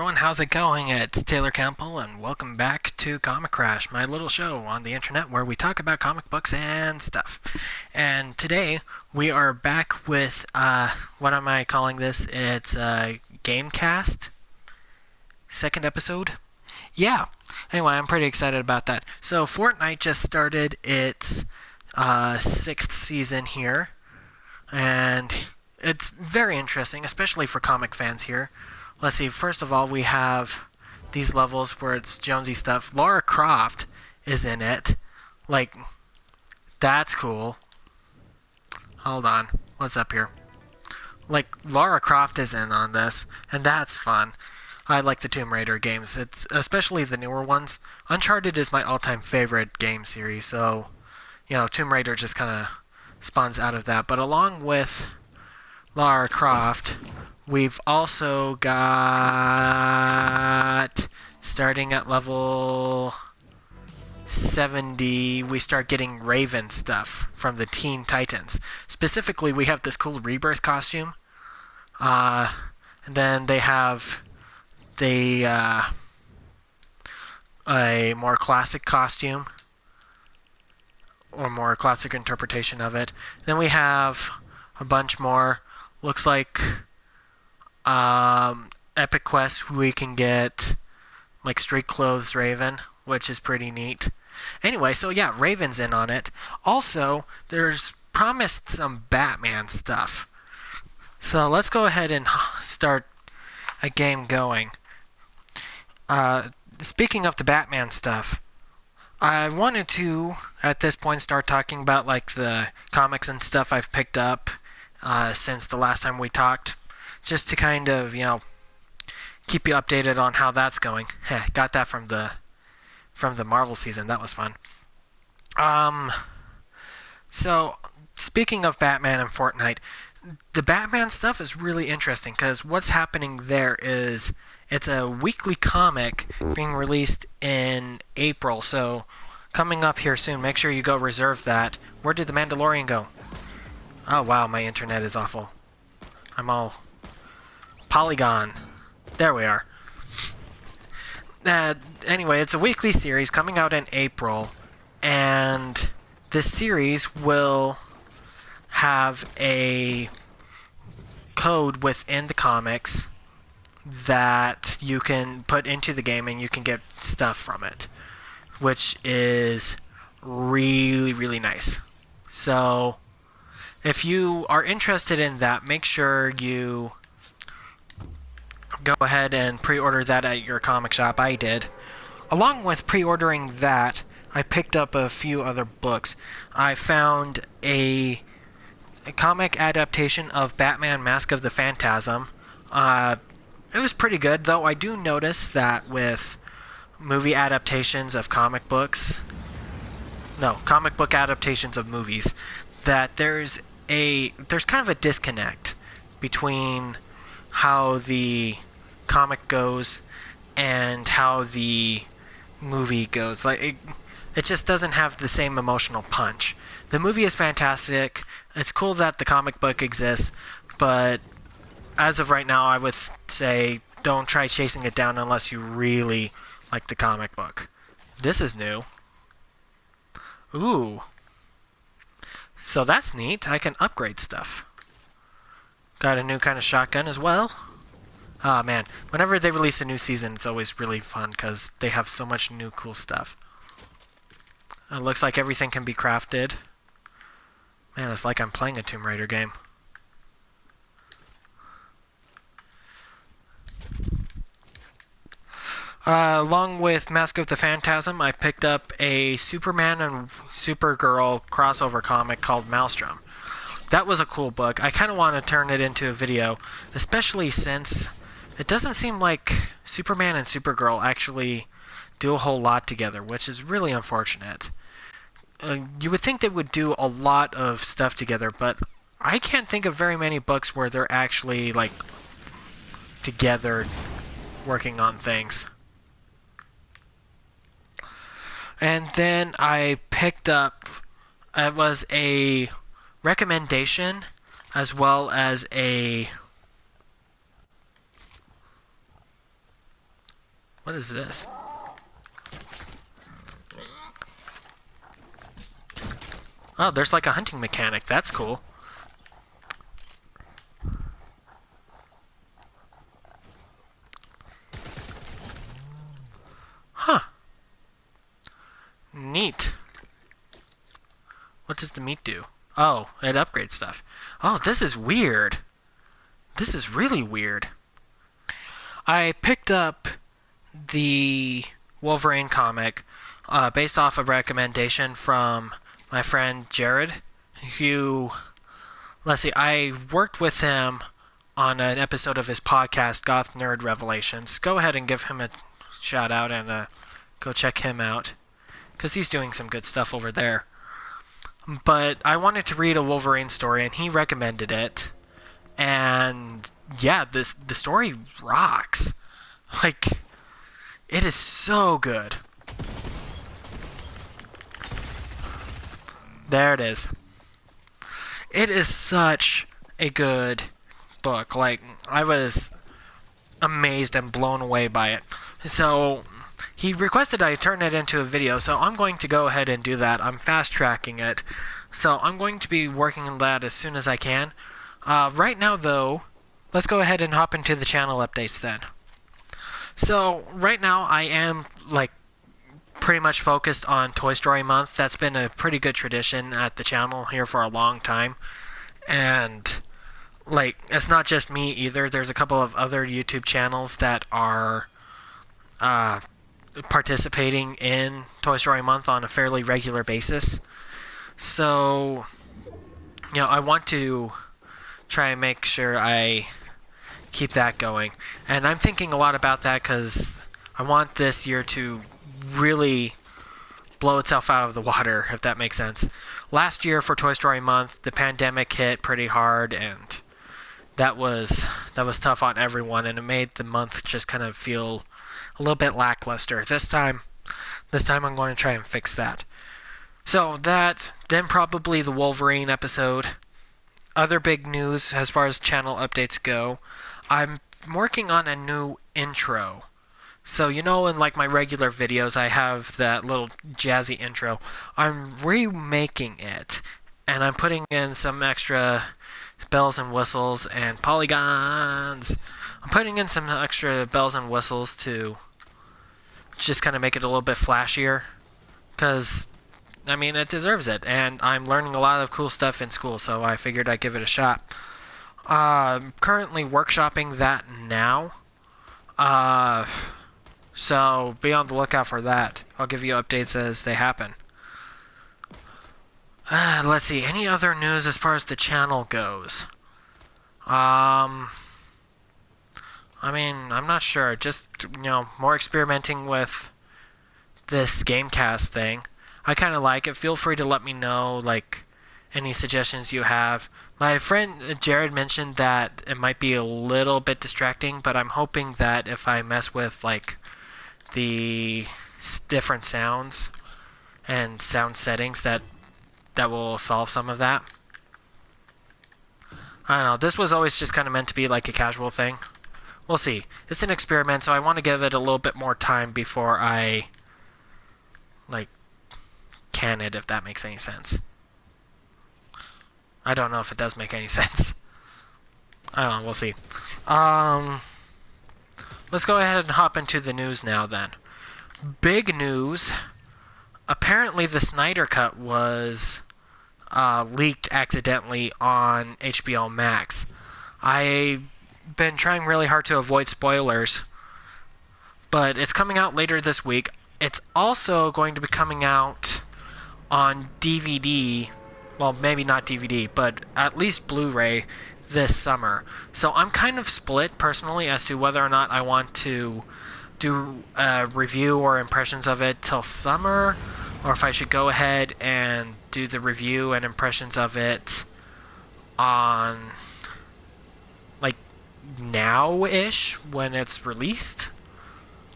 everyone, how's it going? It's Taylor Campbell, and welcome back to Comic Crash, my little show on the internet where we talk about comic books and stuff. And today we are back with, what am I calling this? It's gamecast, second episode. Yeah. Anyway, I'm pretty excited about that. So Fortnite just started its sixth season here, and it's very interesting, especially for comic fans here. Let's see, first of all, we have these levels where it's Jonesy stuff. Lara Croft is in it. Like, that's cool. Hold on, what's up here? Like, Lara Croft is in on this, and that's fun. I like the Tomb Raider games, especially the newer ones. Uncharted is my all-time favorite game series, so, Tomb Raider just kind of spawns out of that. But along with Lara Croft, we've also got, starting at level 70, we start getting Raven stuff from the Teen Titans. Specifically, we have this cool Rebirth costume. And then they have a more classic costume, or more classic interpretation of it. Then we have a bunch more. Looks like Epic Quest, we can get like Street Clothes Raven, which is pretty neat. Anyway, so yeah, Raven's in on it. Also, there's promised some Batman stuff. So let's go ahead and start a game going. Speaking of the Batman stuff, I wanted to, at this point, start talking about like the comics and stuff I've picked up since the last time we talked, just to kind of, keep you updated on how that's going. Got that from the Marvel season. That was fun. So, speaking of Batman and Fortnite, the Batman stuff is really interesting because what's happening there is it's a weekly comic being released in April. So, coming up here soon. Make sure you go reserve that. Where did the Mandalorian go? Oh wow, my internet is awful. I'm all Polygon. There we are. Anyway, it's a weekly series coming out in April, and this series will have a code within the comics that you can put into the game and you can get stuff from it, which is really, really nice. So, if you are interested in that, make sure you go ahead and pre-order that at your comic shop. I did. Along with pre-ordering that, I picked up a few other books. I found a comic adaptation of Batman Mask of the Phantasm. It was pretty good, though I do notice that with movie adaptations of comic books, comic book adaptations of movies, that there's kind of a disconnect between how the comic goes and how the movie goes. Like it just doesn't have the same emotional punch. The movie is fantastic. It's cool that the comic book exists, but as of right now, I would say don't try chasing it down unless you really like the comic book. This is new. Ooh. So that's neat. I can upgrade stuff. Got a new kind of shotgun as well. Ah, man. Whenever they release a new season, it's always really fun because they have so much new cool stuff. It looks like everything can be crafted. Man, it's like I'm playing a Tomb Raider game. Along with Mask of the Phantasm, I picked up a Superman and Supergirl crossover comic called Maelstrom. That was a cool book. I kind of want to turn it into a video, especially since it doesn't seem like Superman and Supergirl actually do a whole lot together, which is really unfortunate. You would think they would do a lot of stuff together, but I can't think of very many books where they're actually, like, together working on things. And then I picked up, it was a recommendation as well as a What is this? Oh, there's like a hunting mechanic. That's cool. Huh. Neat. What does the meat do? Oh, it upgrades stuff. Oh, this is weird. This is really weird. I picked up the Wolverine comic based off a recommendation from my friend Jared, who, let's see, I worked with him on an episode of his podcast, Goth Nerd Revelations. Go ahead and give him a shout out and go check him out, because he's doing some good stuff over there. But I wanted to read a Wolverine story, and he recommended it. And yeah, the story rocks. Like, it is so good. There it is. It is such a good book. Like, I was amazed and blown away by it. So he requested I turn it into a video, so I'm going to go ahead and do that. I'm fast tracking it, so I'm going to be working on that as soon as I can. Right now, though, let's go ahead and hop into the channel updates then. So right now I am like pretty much focused on Toy Story month. That's been a pretty good tradition at the channel here for a long time, and like, it's not just me either. There's a couple of other YouTube channels that are participating in Toy Story month on a fairly regular basis. So, you know, I want to try and make sure I keep that going. And I'm thinking a lot about that because I want this year to really blow itself out of the water, if that makes sense. Last year for Toy Story month, the pandemic hit pretty hard, and that was tough on everyone, and it made the month just kind of feel a little bit lackluster. This time I'm going to try and fix that. So that, then probably the Wolverine episode. Other big news as far as channel updates go, I'm working on a new intro. So, you know, in like my regular videos, I have that little jazzy intro. I'm remaking it, and I'm putting in some extra bells and whistles and polygons. I'm putting in some extra bells and whistles to just kind of make it a little bit flashier, because, I mean, it deserves it, and I'm learning a lot of cool stuff in school, so I figured I'd give it a shot. I'm currently workshopping that now, so be on the lookout for that. I'll give you updates as they happen. Let's see, any other news as far as the channel goes? I mean, I'm not sure. Just, you know, more experimenting with this gamecast thing. I kind of like it. Feel free to let me know, like, any suggestions you have. My friend Jared mentioned that it might be a little bit distracting, but I'm hoping that if I mess with, like, the different sounds and sound settings, that will solve some of that. I don't know. This was always just kind of meant to be like a casual thing. We'll see. It's an experiment, so I want to give it a little bit more time before I, like, can it, if that makes any sense. I don't know if it does make any sense. I don't know. We'll see. Let's go ahead and hop into the news now, then. Big news. Apparently, the Snyder Cut was leaked accidentally on HBO Max. I've been trying really hard to avoid spoilers, but it's coming out later this week. It's also going to be coming out on DVD, well, maybe not DVD, but at least Blu-ray this summer. So I'm kind of split personally as to whether or not I want to do a review or impressions of it till summer, or if I should go ahead and do the review and impressions of it on, like, now-ish when it's released.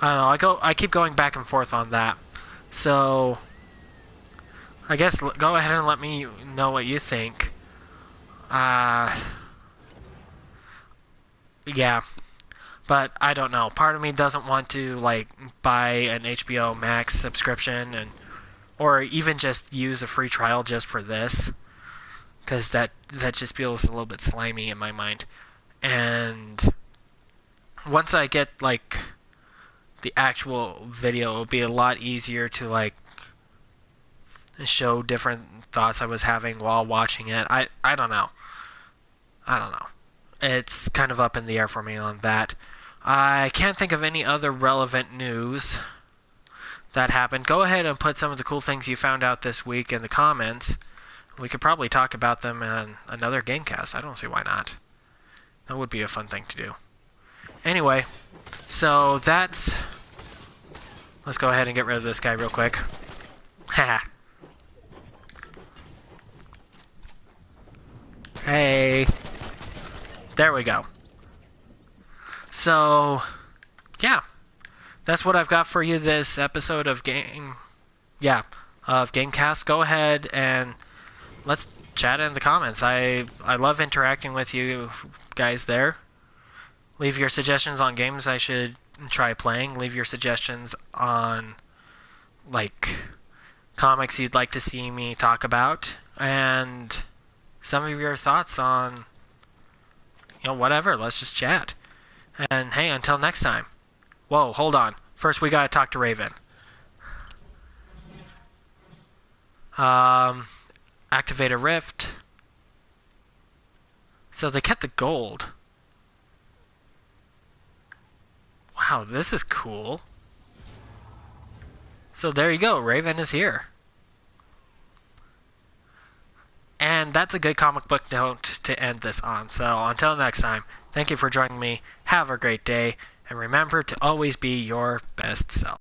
I don't know. I keep going back and forth on that. So I guess go ahead and let me know what you think. Yeah. But I don't know. Part of me doesn't want to like buy an HBO Max subscription or even just use a free trial just for this, because that just feels a little bit slimy in my mind. And once I get like the actual video, it'll be a lot easier to like show different thoughts I was having while watching it. I don't know. I don't know. It's kind of up in the air for me on that. I can't think of any other relevant news that happened. Go ahead and put some of the cool things you found out this week in the comments. We could probably talk about them in another gamecast. I don't see why not. That would be a fun thing to do. Anyway, so that's... Let's go ahead and get rid of this guy real quick. Haha. Hey. There we go. So, yeah. That's what I've got for you this episode of Gamecast. Go ahead and let's chat in the comments. I love interacting with you guys there. Leave your suggestions on games I should try playing. Leave your suggestions on like comics you'd like to see me talk about, and some of your thoughts on whatever. Let's just chat. And hey, until next time. Whoa, hold on. First we gotta talk to Raven. Activate a rift. So they kept the gold. Wow, this is cool. So there you go, Raven is here. And that's a good comic book note to end this on. So until next time, thank you for joining me. Have a great day. And remember to always be your best self.